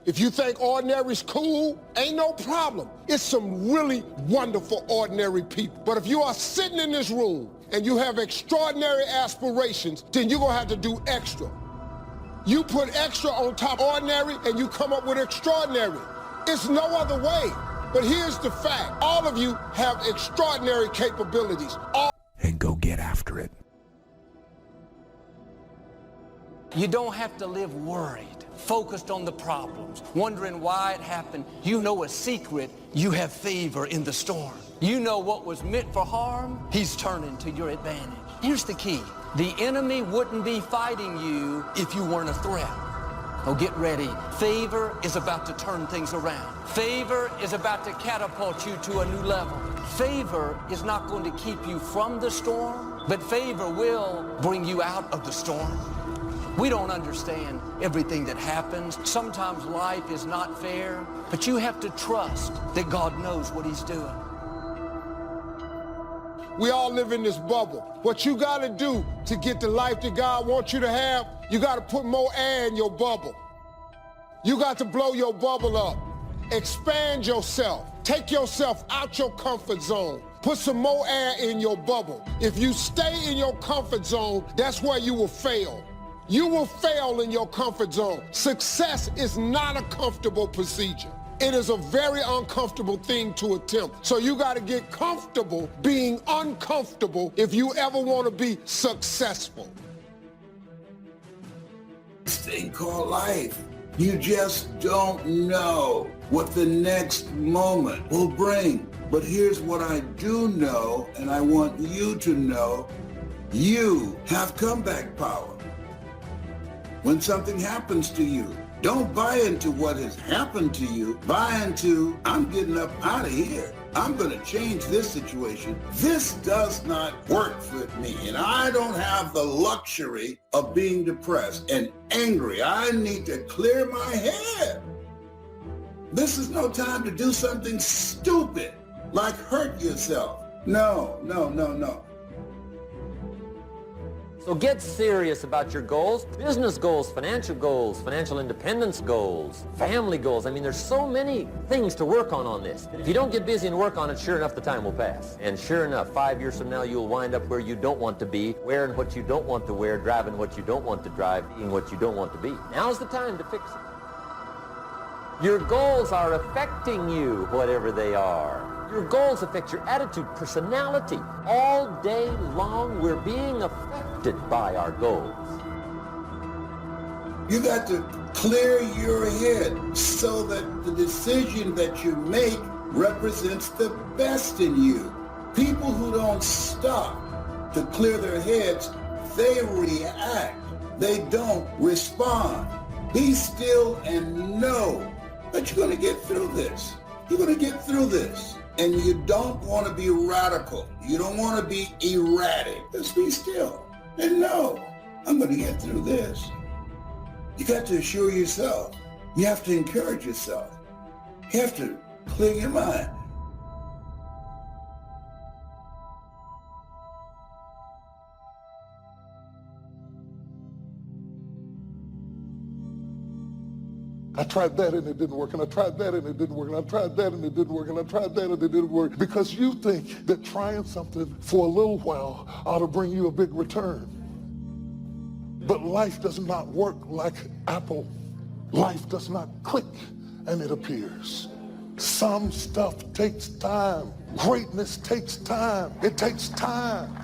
If you think ordinary's cool, ain't no problem. It's some really wonderful ordinary people. But if you are sitting in this room and you have extraordinary aspirations, then you're gonna have to do extra. You put extra on top of ordinary and you come up with extraordinary. It's no other way. But here's the fact. All of you have extraordinary capabilities. And go get after it. You don't have to live worried, focused on the problems, wondering why it happened. You know a secret, you have favor in the storm. You know what was meant for harm, he's turning to your advantage. Here's the key. The enemy wouldn't be fighting you if you weren't a threat. Oh, get ready. Favor is about to turn things around. Favor is about to catapult you to a new level. Favor is not going to keep you from the storm, but favor will bring you out of the storm. We don't understand everything that happens. Sometimes life is not fair, but you have to trust that God knows what he's doing. We all live in this bubble. What you gotta do to get the life that God wants you to have, you gotta put more air in your bubble. You got to blow your bubble up. Expand yourself. Take yourself out your comfort zone. Put some more air in your bubble. If you stay in your comfort zone, that's where you will fail. You will fail in your comfort zone. Success is not a comfortable procedure. It is a very uncomfortable thing to attempt. So you got to get comfortable being uncomfortable if you ever want to be successful. This thing called life. You just don't know what the next moment will bring. But here's what I do know, and I want you to know. You have comeback power. When something happens to you, don't buy into what has happened to you. Buy into, I'm getting up out of here. I'm going to change this situation. This does not work for me, and I don't have the luxury of being depressed and angry. I need to clear my head. This is no time to do something stupid, like hurt yourself. No, no, no, no. So get serious about your goals, business goals, financial independence goals, family goals. I mean, there's so many things to work on this. If you don't get busy and work on it, sure enough, the time will pass. And sure enough, 5 years from now, you'll wind up where you don't want to be, wearing what you don't want to wear, driving what you don't want to drive, being what you don't want to be. Now's the time to fix it. Your goals are affecting you, whatever they are. Your goals affect your attitude, personality. All day long, we're being affected by our goals. You got to clear your head so that the decision that you make represents the best in you. People who don't stop to clear their heads, they react. They don't respond. Be still and know that you're going to get through this. You're going to get through this. And you don't want to be radical. You don't want to be erratic. Just be still and know, I'm going to get through this. You got to assure yourself. You have to encourage yourself. You have to clear your mind. I tried that and it didn't work, and I tried that and it didn't work, and I tried that and it didn't work, and I tried that and it didn't work. Because you think that trying something for a little while ought to bring you a big return. But life does not work like Apple. Life does not click and it appears. Some stuff takes time. Greatness takes time. It takes time.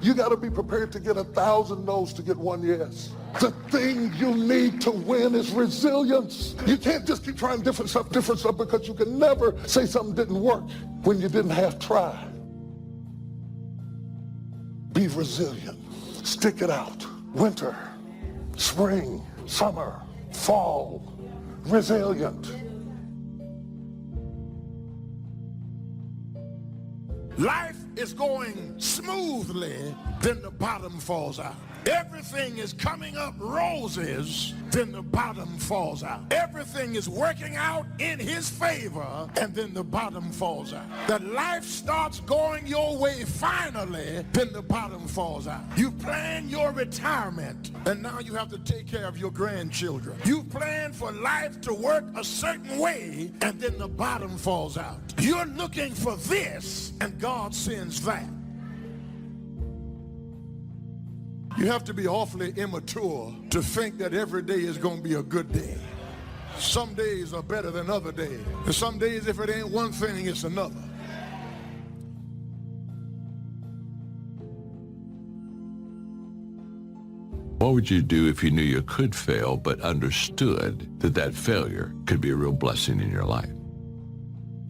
You got to be prepared to get 1,000 no's to get one yes. The thing you need to win is resilience. You can't just keep trying different stuff, because you can never say something didn't work when you didn't half try. Be resilient. Stick it out. Winter, spring, summer, fall. Resilient. Life is going smoothly, then the bottom falls out. everything is coming up roses, then the bottom falls out. Everything is working out in his favor, and then the bottom falls out. That life starts going your way finally, then the bottom falls out. You plan your retirement, and now you have to take care of your grandchildren. You plan for life to work a certain way, and then the bottom falls out. You're looking for this, and God sends that. You have to be awfully immature to think that every day is going to be a good day. Some days are better than other days. And some days, if it ain't one thing, it's another. What would you do if you knew you could fail, but understood that that failure could be a real blessing in your life?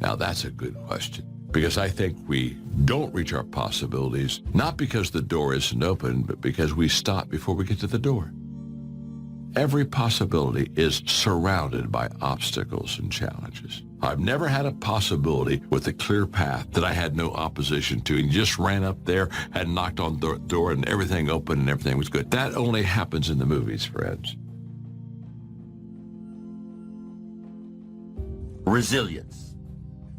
Now, that's a good question, because I think we don't reach our possibilities, not because the door isn't open, but because we stop before we get to the door. Every possibility is surrounded by obstacles and challenges. I've never had a possibility with a clear path that I had no opposition to and just ran up there and knocked on the door and everything opened and everything was good. That only happens in the movies, friends. Resilience.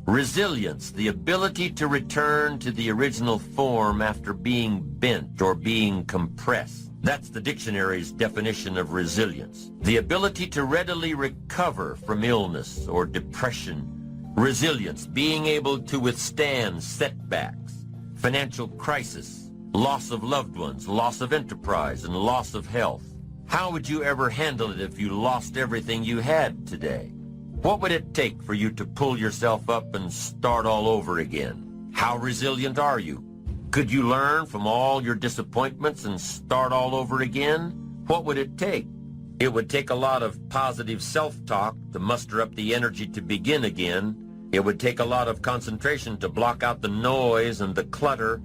Resilience, the ability to return to the original form after being bent or being compressed. That's the dictionary's definition of resilience. The ability to readily recover from illness or depression. Resilience, being able to withstand setbacks, financial crisis, loss of loved ones, loss of enterprise, and loss of health. How would you ever handle it if you lost everything you had today? What would it take for you to pull yourself up and start all over again? How resilient are you? Could you learn from all your disappointments and start all over again? What would it take? It would take a lot of positive self-talk to muster up the energy to begin again. It would take a lot of concentration to block out the noise and the clutter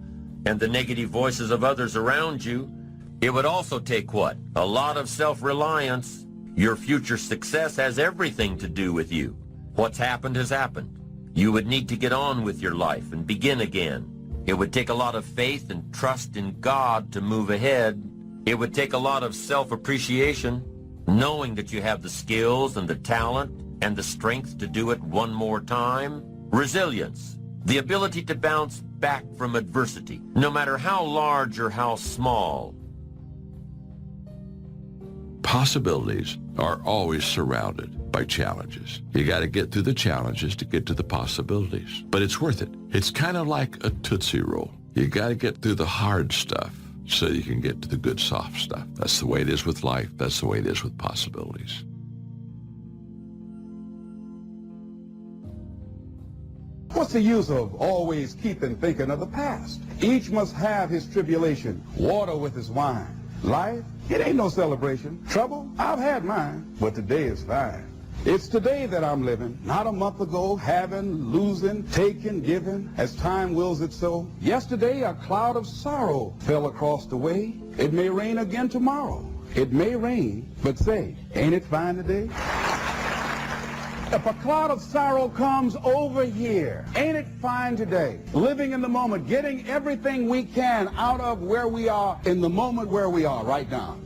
and the negative voices of others around you. It would also take what? A lot of self-reliance. Your future success has everything to do with you. What's happened has happened. You would need to get on with your life and begin again. It would take a lot of faith and trust in God to move ahead. It would take a lot of self-appreciation, knowing that you have the skills and the talent and the strength to do it one more time. Resilience, the ability to bounce back from adversity, no matter how large or how small. Possibilities are always surrounded by challenges. You got to get through the challenges to get to the possibilities, but it's worth it. It's kind of like a Tootsie Roll. You got to get through the hard stuff so you can get to the good soft stuff. That's the way it is with life. That's the way it is with possibilities. What's the use of always keeping thinking of the past? Each must have his tribulation, water with his wine. Life, it ain't no celebration. Trouble, I've had mine, but today is fine. It's today that I'm living, not a month ago, having, losing, taking, giving, as time wills it so. Yesterday, a cloud of sorrow fell across the way. It may rain again tomorrow. It may rain, but say, ain't it fine today? If a cloud of sorrow comes over here, ain't it fine today? Living in the moment, getting everything we can out of where we are in the moment where we are right now.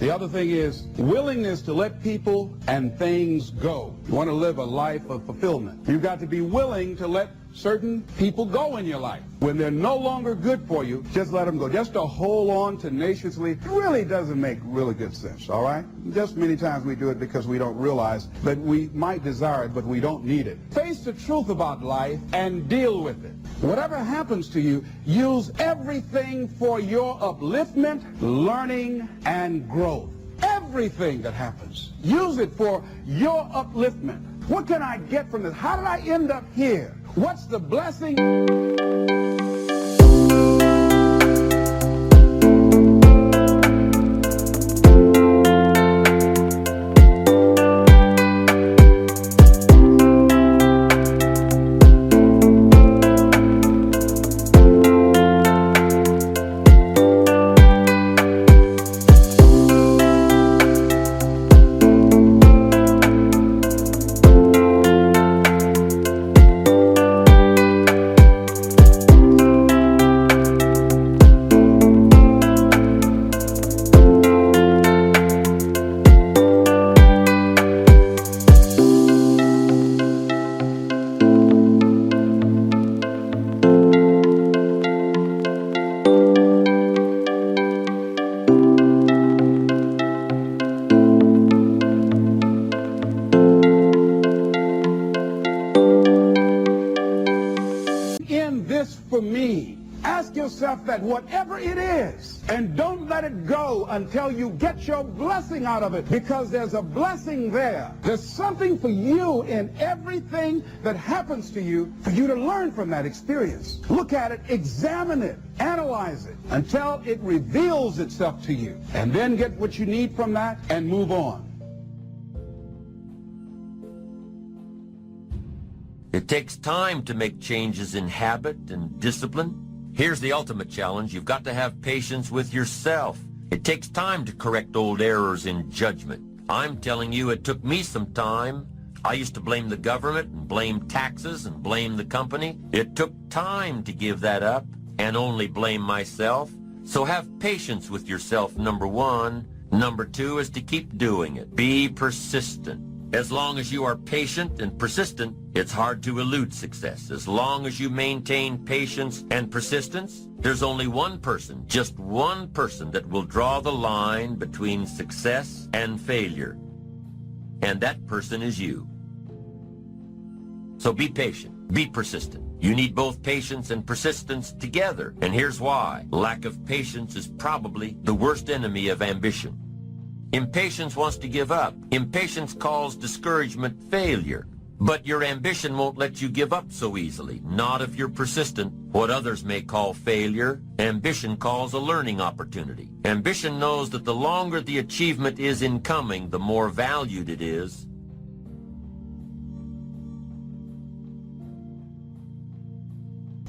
The other thing is willingness to let people and things go. You want to live a life of fulfillment. You've got to be willing to let certain people go in your life. When they're no longer good for you, just let them go. Just to hold on tenaciously really doesn't make really good sense, all right? Just many times we do it because we don't realize that we might desire it, but we don't need it. Face the truth about life and deal with it. Whatever happens to you, use everything for your upliftment, learning, and growth. Everything that happens, use it for your upliftment. What can I get from this? How did I end up here? What's the blessing? yourself that whatever it is, and don't let it go until you get your blessing out of it, because there's a blessing there. There's something for you in everything that happens to you for you to learn from that experience. Look at it, examine it, analyze it until it reveals itself to you, and then get what you need from that and move on. It takes time to make changes in habit and discipline. Here's the ultimate challenge. You've got to have patience with yourself. It takes time to correct old errors in judgment. I'm telling you, it took me some time. I used to blame the government and blame taxes and blame the company. It took time to give that up and only blame myself. So have patience with yourself, number one. Number two is to keep doing it. Be persistent. As long as you are patient and persistent, it's hard to elude success. As long as you maintain patience and persistence, there's only one person, just one person, that will draw the line between success and failure. And that person is you. So be patient, be persistent. You need both patience and persistence together. And here's why. Lack of patience is probably the worst enemy of ambition. Impatience wants to give up. Impatience calls discouragement failure. But your ambition won't let you give up so easily, not if you're persistent. What others may call failure, ambition calls a learning opportunity. Ambition knows that the longer the achievement is in coming, the more valued it is.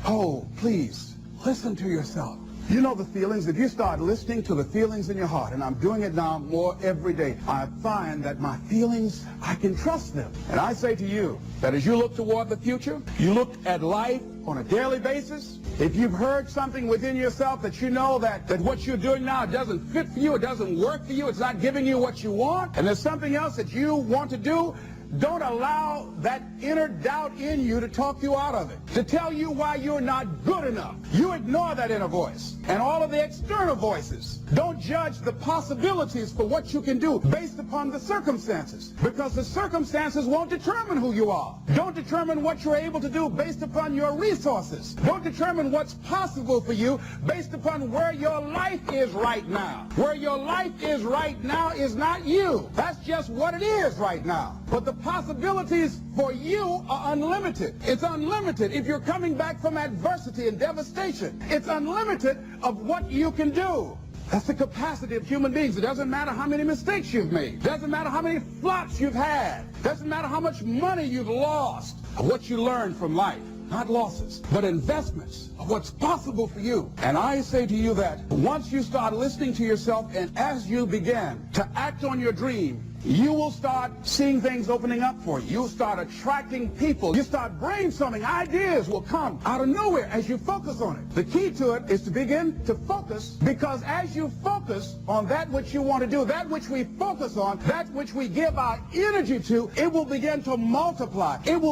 Oh, please, listen to yourself. You know the feelings. If you start listening to the feelings in your heart, and I'm doing it now more every day, I find that my feelings, I can trust them. And I say to you that as you look toward the future, you look at life on a daily basis. If you've heard something within yourself that you know that what you're doing now doesn't fit for you, it doesn't work for you, it's not giving you what you want, and there's something else that you want to do, don't allow that inner doubt in you to talk you out of it, to tell you why you're not good enough. You ignore that inner voice and all of the external voices. Don't judge the possibilities for what you can do based upon the circumstances, because the circumstances won't determine who you are. Don't determine what you're able to do based upon your resources. Don't determine what's possible for you based upon where your life is right now. Where your life is right now is not you. That's just what it is right now. But the possibilities for you are unlimited. It's unlimited if you're coming back from adversity and devastation. It's unlimited of what you can do. That's the capacity of human beings. It doesn't matter how many mistakes you've made. It doesn't matter how many flops you've had. It doesn't matter how much money you've lost. What you learn from life. Not losses, but investments of what's possible for you. And I say to you that once you start listening to yourself, and as you begin to act on your dream, you will start seeing things opening up for you. You'll start attracting people. You start brainstorming. Ideas will come out of nowhere as you focus on it. The key to it is to begin to focus, because as you focus on that which you want to do, that which we focus on, that which we give our energy to, it will begin to multiply. It will...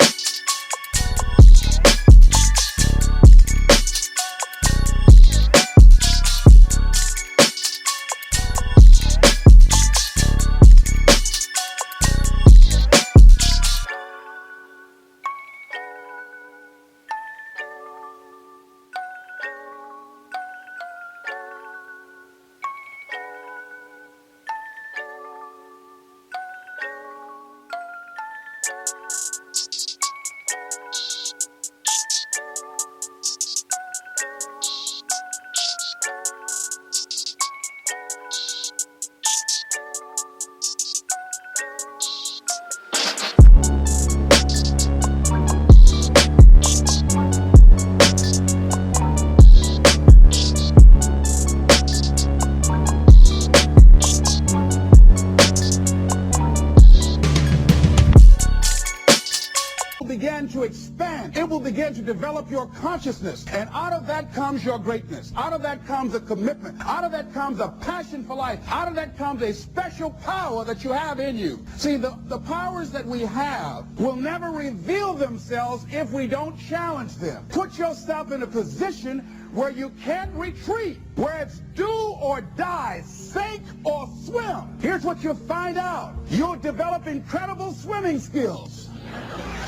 To expand. It will begin to develop your consciousness, and out of that comes your greatness. Out of that comes a commitment. Out of that comes a passion for life. Out of that comes a special power that you have in you. See, the powers that we have will never reveal themselves if we don't challenge them. Put yourself in a position where you can't retreat, where it's do or die, sink or swim. Here's what you'll find out. You'll develop incredible swimming skills.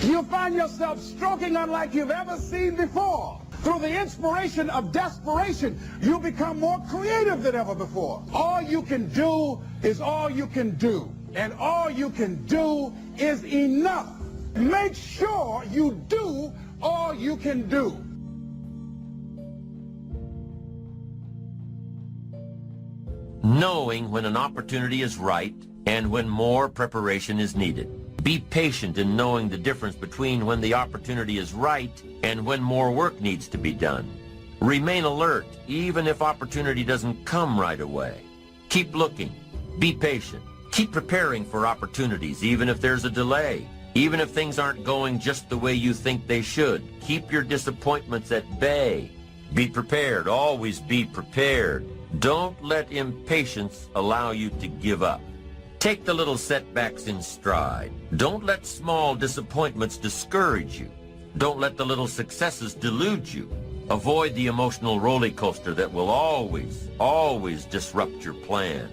You'll find yourself stroking unlike you've ever seen before. Through the inspiration of desperation, you become more creative than ever before. All you can do is all you can do. And all you can do is enough. Make sure you do all you can do. Knowing when an opportunity is right and when more preparation is needed. Be patient in knowing the difference between when the opportunity is right and when more work needs to be done. Remain alert even if opportunity doesn't come right away. Keep looking. Be patient. Keep preparing for opportunities even if there's a delay. Even if things aren't going just the way you think they should. Keep your disappointments at bay. Be prepared. Always be prepared. Don't let impatience allow you to give up. Take the little setbacks in stride. Don't let small disappointments discourage you. Don't let the little successes delude you. Avoid the emotional roller coaster that will always disrupt your plan.